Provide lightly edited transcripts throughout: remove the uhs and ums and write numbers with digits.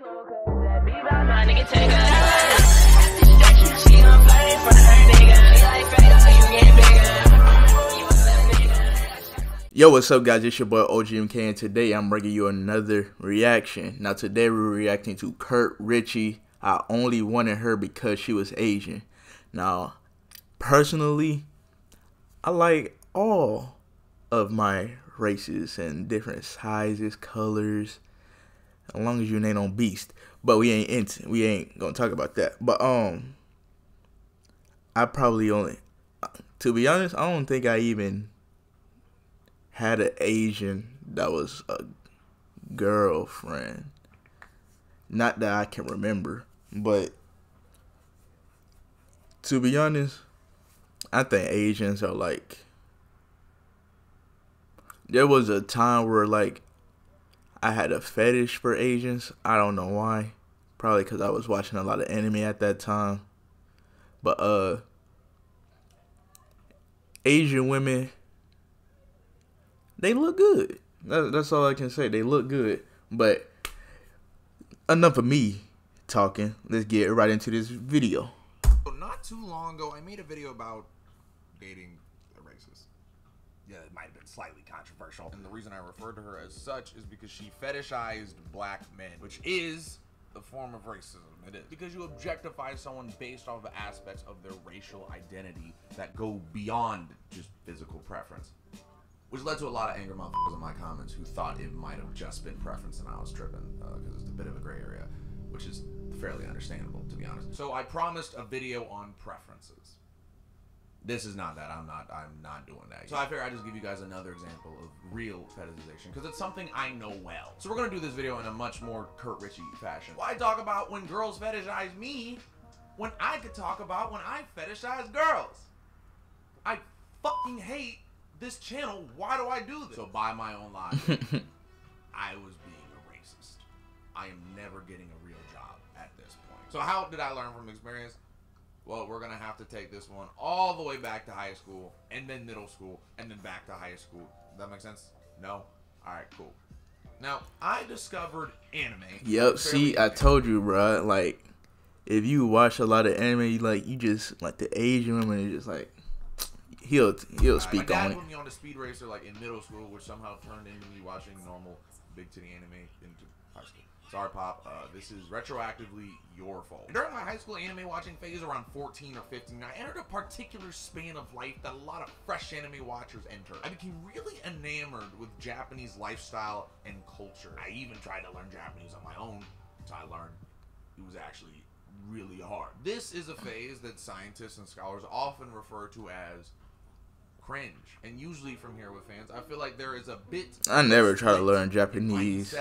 Yo, what's up, guys? It's your boy OGMK, and today I'm bringing you another reaction. Now, today we're reacting to Kurt Ritchie. I only wanted her because she was Asian. Now, personally, I like all of my races and different sizes, colors, as long as you ain't on Beast. But we ain't gonna talk about that. But I probably only, to be honest, I don't think I even had an Asian that was a girlfriend. Not that I can remember, but to be honest, I think Asians are like, there was a time where like I had a fetish for Asians. I don't know why. Probably because I was watching a lot of anime at that time. But Asian women, they look good. That's all I can say. They look good. But enough of me talking. Let's get right into this video. Not too long ago, I made a video about dating a racist. Yeah, it might have been slightly controversial. And the reason I referred to her as such is because she fetishized black men, which is a form of racism. It is. Because you objectify someone based off of aspects of their racial identity that go beyond just physical preference. Which led to a lot of anger motherfuckers in my comments who thought it might have just been preference and I was tripping, because it's a bit of a gray area, which is fairly understandable, to be honest. So I promised a video on preferences. This is not that. I'm not doing that. So I figured I'd just give you guys another example of real fetishization, because it's something I know well. So we're gonna do this video in a much more Kurt Ritchie fashion. Why talk about when girls fetishize me when I could talk about when I fetishize girls? I fucking hate this channel. Why do I do this? So by my own logic, I was being a racist. I am never getting a real job at this point. So how did I learn from experience? Well, we're gonna have to take this one all the way back to high school, and then middle school, and then back to high school. Does that make sense? No? Alright, cool. Now, I discovered anime. Yep, see, I told you, bro. Like, if you watch a lot of anime, like, you just, like, the Asian women are just like, he'll speak my dad on it. put me on the Speed Racer like in middle school, which somehow turned into me watching normal big titty anime into high school. Sorry, Pop. This is retroactively your fault. During my high school anime watching phase around 14 or 15, I entered a particular span of life that a lot of fresh anime watchers enter. I became really enamored with Japanese lifestyle and culture. I even tried to learn Japanese on my own until I learned it was actually really hard. This is a phase that scientists and scholars often refer to as cringe, and usually from here with fans, I feel like there is a bit. I never try to learn Japanese.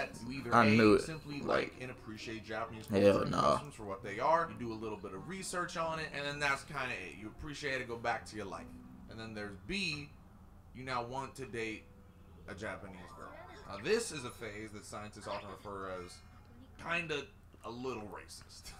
I knew it. Simply like and appreciate Japanese hell culture no. and customs for what they are. You do a little bit of research on it, and then that's kind of it. You appreciate it, go back to your life. And then there's B. You now want to date a Japanese girl. Now this is a phase that scientists often refer as kind of a little racist.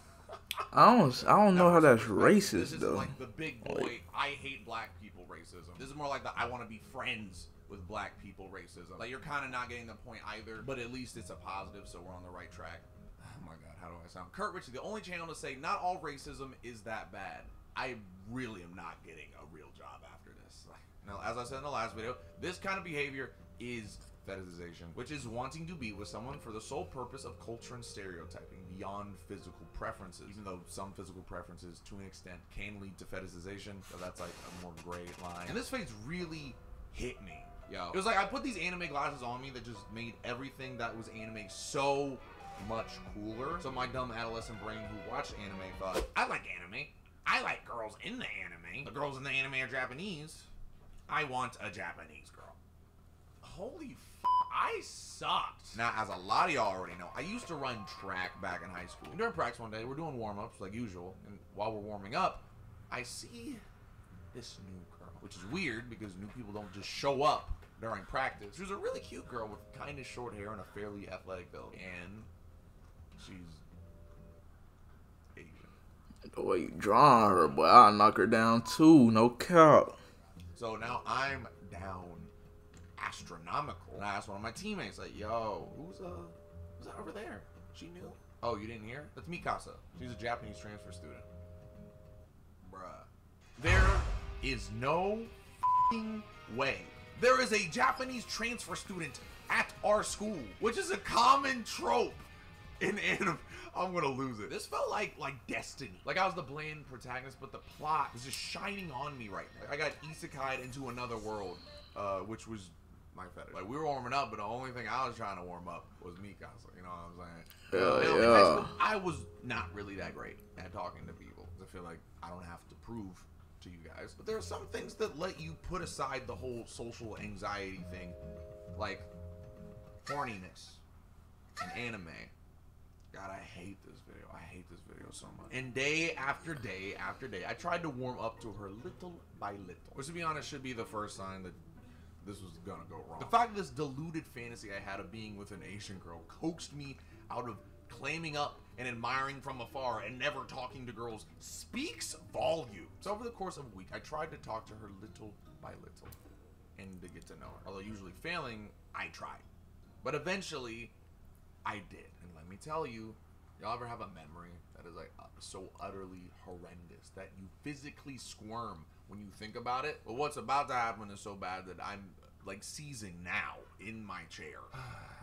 I don't know how that's racist, this is though. Like the big boy, I hate black people racism. This is more like the I want to be friends with black people racism. Like, you're kind of not getting the point either, but at least it's a positive, so we're on the right track. Oh my god, how do I sound? Kurt Ritchie, the only channel to say not all racism is that bad. I really am not getting a real job after this. Now, as I said in the last video, this kind of behavior is fetishization, which is wanting to be with someone for the sole purpose of culture and stereotyping beyond physical preferences, even though some physical preferences to an extent can lead to fetishization, so that's like a more gray line. And this phase really hit me, yo. It was like I put these anime glasses on me that just made everything that was anime so much cooler. So my dumb adolescent brain who watched anime thought, I like anime. I like girls in the anime. The girls in the anime are Japanese. I want a Japanese girl. Holy f***, I sucked. Now, as a lot of y'all already know, I used to run track back in high school. And during practice one day, we're doing warm-ups like usual, and while we're warming up, I see this new girl, which is weird because new people don't just show up during practice. She was a really cute girl with kind of short hair and a fairly athletic build, and she's Asian. The way you drawing her, boy, I'll knock her down too, no cap. So now I'm down astronomical. And I asked one of my teammates, like, yo, who's that over there? She knew. Oh, you didn't hear? That's Mikasa. She's a Japanese transfer student. Bruh. There is no f***ing way. There is a Japanese transfer student at our school, which is a common trope in anime. I'm gonna lose it. This felt like destiny. Like I was the bland protagonist, but the plot was just shining on me right now. I got isekai'd into another world, which was my fetish. Like we were warming up, but the only thing I was trying to warm up was Mikasa. You know what I'm saying? In high school, I was not really that great at talking to people. I feel like I don't have to prove to you guys, but there are some things that let you put aside the whole social anxiety thing, like horniness and anime. God, I hate this video. I hate this video so much. And day after day after day, I tried to warm up to her little by little, which to be honest should be the first sign that this was gonna go wrong. The fact that this deluded fantasy I had of being with an Asian girl coaxed me out of claiming up and admiring from afar and never talking to girls speaks volumes. So over the course of a week, I tried to talk to her little by little and to get to know her. Although usually failing, I tried. But eventually, I did. And let me tell you, y'all ever have a memory that is like so utterly horrendous that you physically squirm when you think about it? Well, what's about to happen is so bad that I'm like seizing now in my chair.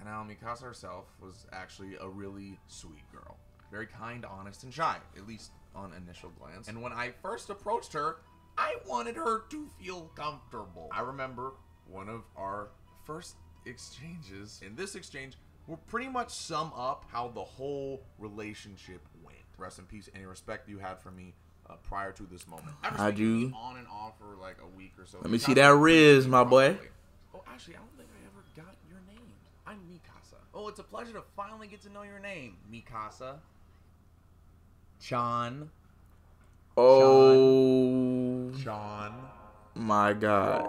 Now, Mikasa herself was actually a really sweet girl. Very kind, honest, and shy, at least on initial glance. And when I first approached her, I wanted her to feel comfortable. I remember one of our first exchanges. In this exchange, will pretty much sum up how the whole relationship went. Rest in peace, any respect you had for me prior to this moment. How'd you? On and off for like a week or so. Let me see that Riz, my boy. Oh, actually, I don't think I ever got your name. I'm Mikasa. Oh, it's a pleasure to finally get to know your name, Mikasa. Chan. Oh. Chan. My God.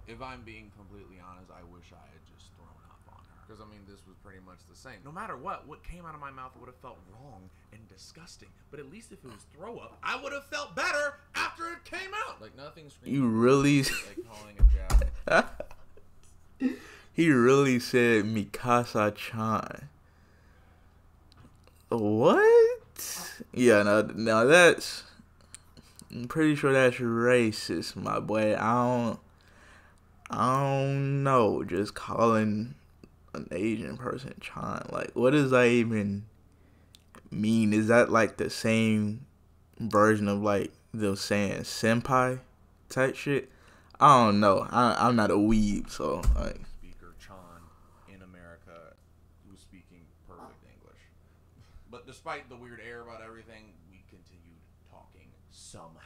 If I'm being completely honest, I wish I had just thrown up on her. Because, I mean, this was pretty much the same. No matter what came out of my mouth would have felt wrong and disgusting. But at least if it was throw up, I would have felt better after it came out. Like, nothing screams. You really... like calling a jab. He really said Mikasa-chan. What? Yeah, now that's... I'm pretty sure that's racist, my boy. I don't know. Just calling an Asian person Chan. Like, what does that even mean? Is that like the same version of like them saying senpai type shit? I don't know. I'm not a weeb, so like. Speaker Chan in America who's speaking perfect English. But despite the weird air about everything, we continued talking somehow.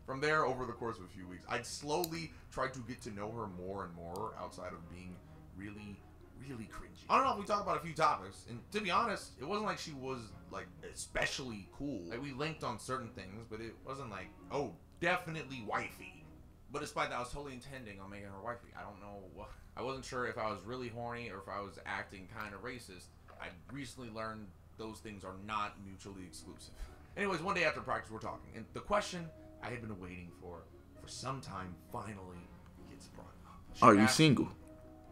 From there, over the course of a few weeks, I'd slowly tried to get to know her more and more outside of being really, really cringy. I don't know if we talked about a few topics, and to be honest, it wasn't like she was, like, especially cool. Like, we linked on certain things, but it wasn't like, oh, definitely wifey. But despite that, I was totally intending on making her wifey. I don't know what... I wasn't sure if I was really horny or if I was acting kind of racist. I recently learned those things are not mutually exclusive. Anyways, one day after practice, we're talking, and the question I had been waiting for some time finally gets brought up. Are you single?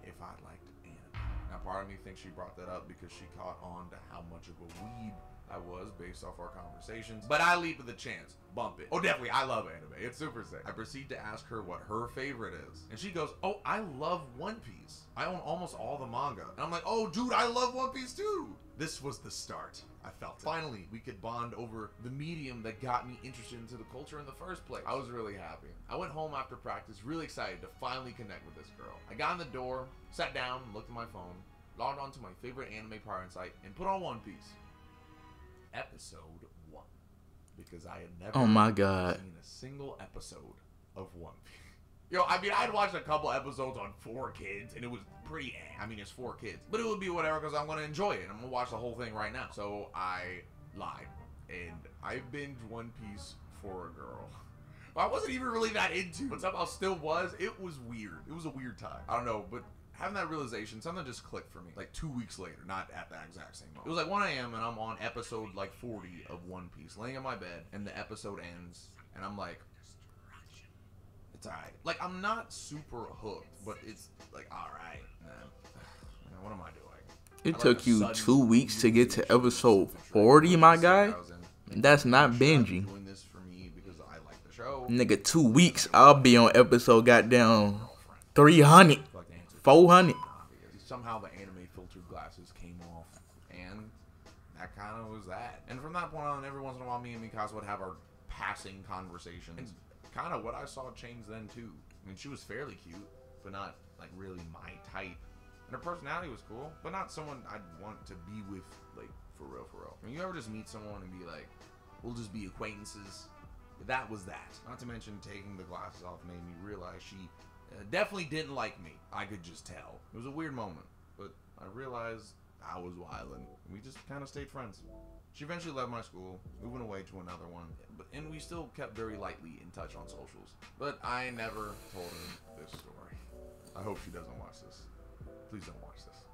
If I liked anime. Now, part of me thinks she brought that up because she caught on to how much of a weeb I was based off our conversations. But I leap with a chance. Bump it. Oh, definitely. I love anime. It's super sick. I proceed to ask her what her favorite is. And she goes, oh, I love One Piece. I own almost all the manga. And I'm like, oh, dude, I love One Piece too. This was the start. I felt it. Finally, we could bond over the medium that got me interested into the culture in the first place. I was really happy. I went home after practice, really excited to finally connect with this girl. I got in the door, sat down, looked at my phone, logged on to my favorite anime pirate site, and put on One Piece. Episode 1. Because I had never seen a single episode of One Piece. Yo, I mean, I'd watched a couple episodes on 4Kids, and it was pretty, I mean, it's 4Kids. But it would be whatever, because I'm going to enjoy it. I'm going to watch the whole thing right now. So I lied, and I binged One Piece for a girl. I wasn't even really that into it, but somehow still was. It was weird. It was a weird time. I don't know, but having that realization, something just clicked for me. Like 2 weeks later, not at that exact same moment. It was like 1 a.m. and I'm on episode like 40 of One Piece, laying in my bed, and the episode ends, and I'm like, it's alright. Like, I'm not super hooked, but it's like, alright, man. It took you 2 weeks to get to episode 40, my guy. That's not binging. Doing this for me because I like the show. Nigga, 2 weeks, I'll be on episode goddamn 300, 400. Somehow the anime filtered glasses came off, and that kind of was that. And from that point on, every once in a while, me and Mikasa would have our passing conversations. Kind of what I saw change then too. I mean, she was fairly cute, but not like really my type. And her personality was cool, but not someone I'd want to be with, like, for real, for real. I mean, you ever just meet someone and be like, we'll just be acquaintances? That was that. Not to mention, taking the glasses off made me realize she definitely didn't like me. I could just tell. It was a weird moment, but I realized I was wildin'. We just kind of stayed friends. She eventually left my school, moving away to another one, and we still kept very lightly in touch on socials. But I never told her this story. I hope she doesn't watch this. Please don't watch this.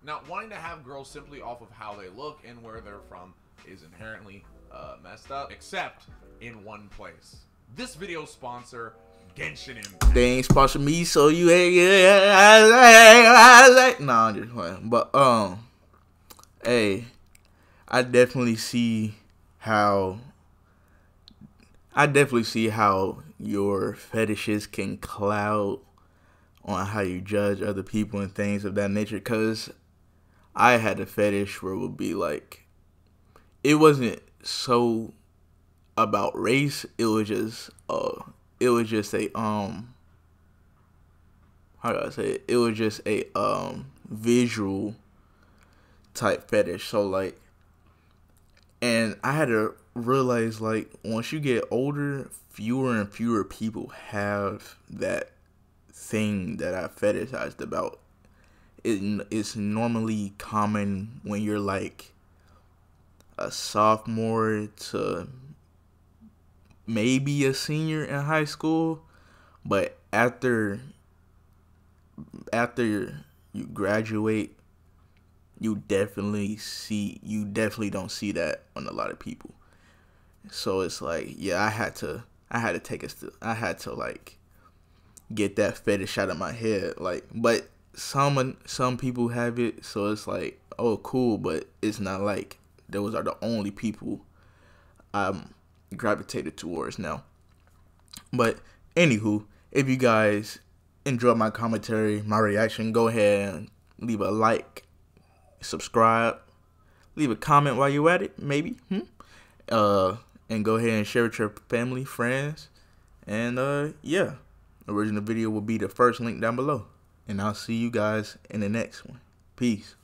Now, wanting to have girls simply off of how they look and where they're from is inherently messed up, except in one place. This video's sponsor, Genshin Impact. They ain't sponsor me, so you ain't. Nah, I'm just playing. But hey, I definitely see how your fetishes can cloud on how you judge other people and things of that nature. Cause I had a fetish where it would be like, it wasn't so about race. It was just a how do I say it? It was just a visual type fetish. So like, and I had to realize, like, once you get older, fewer and fewer people have that thing that I fetishized about. It's normally common when you're like a sophomore to maybe a senior in high school, but after you graduate, you definitely don't see that on a lot of people. So it's like, yeah, I had to like get that fetish out of my head. Like, but some people have it, so it's like, oh, cool, but it's not like those are the only people I'm gravitated towards now. But anywho, if you guys enjoyed my commentary, my reaction, go ahead and leave a like, subscribe, leave a comment while you're at it, maybe, and go ahead and share with your family, friends, and yeah, original video will be the first link down below, and I'll see you guys in the next one. Peace.